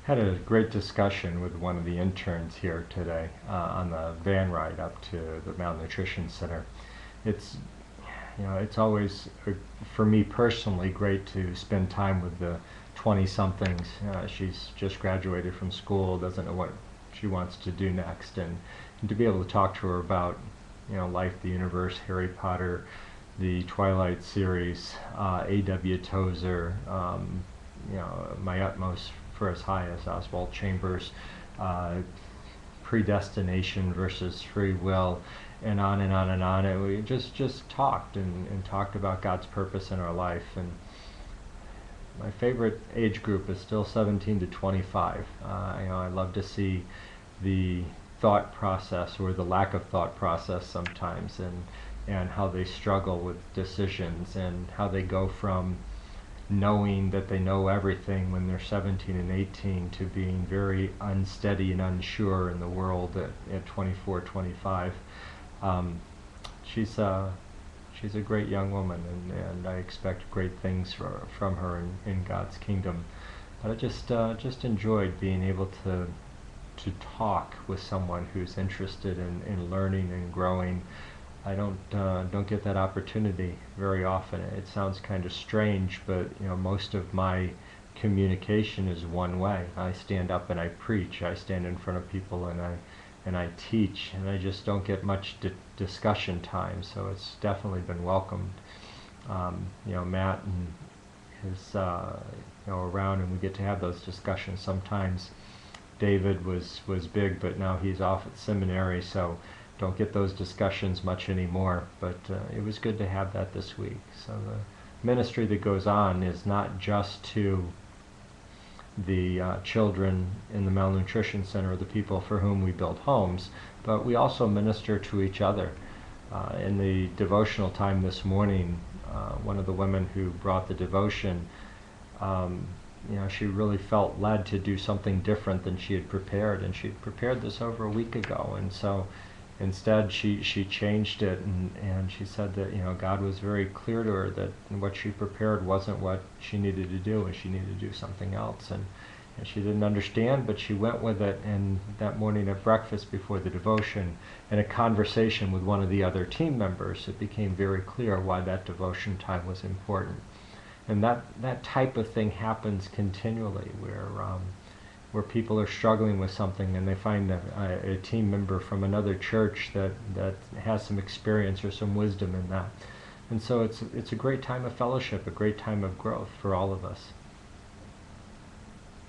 Had a great discussion with one of the interns here today on the van ride up to the malnutrition center. It's it's always for me personally great to spend time with the 20 somethings. She's just graduated from school, doesn't know what she wants to do next, and to be able to talk to her about life, the universe, Harry Potter, the Twilight series, A.W. Tozer, My Utmost for as High as Oswald Chambers, uh, predestination versus free will, and on and on and on. And we just talked and talked about God's purpose in our life. And my favorite age group is still 17 to 25. I love to see the thought process or the lack of thought process sometimes, and how they struggle with decisions, and how they go from knowing that they know everything when they're 17 and 18 to being very unsteady and unsure in the world at 24, 25. Um, she's she's a great young woman, and I expect great things from her in God's kingdom. But I just enjoyed being able to talk with someone who's interested in learning and growing. I don't get that opportunity very often. It sounds kind of strange, but most of my communication is one way. I stand up and I preach. I stand in front of people and I teach, and I just don't get much discussion time. So it's definitely been welcomed. Matt and is around, and we get to have those discussions. Sometimes David was big, but now he's off at seminary, so don't get those discussions much anymore, but it was good to have that this week. So the ministry that goes on is not just to the children in the malnutrition center or the people for whom we build homes, but we also minister to each other. In the devotional time this morning, one of the women who brought the devotion, she really felt led to do something different than she had prepared, and she had prepared this over a week ago, and so instead, she changed it, and she said that God was very clear to her that what she prepared wasn't what she needed to do, and she needed to do something else. And she didn't understand, but she went with it. And that morning at breakfast before the devotion, in a conversation with one of the other team members, it became very clear why that devotion time was important. And that type of thing happens continually, where people are struggling with something and they find a team member from another church that has some experience or some wisdom in that. And so it's a great time of fellowship, a great time of growth for all of us.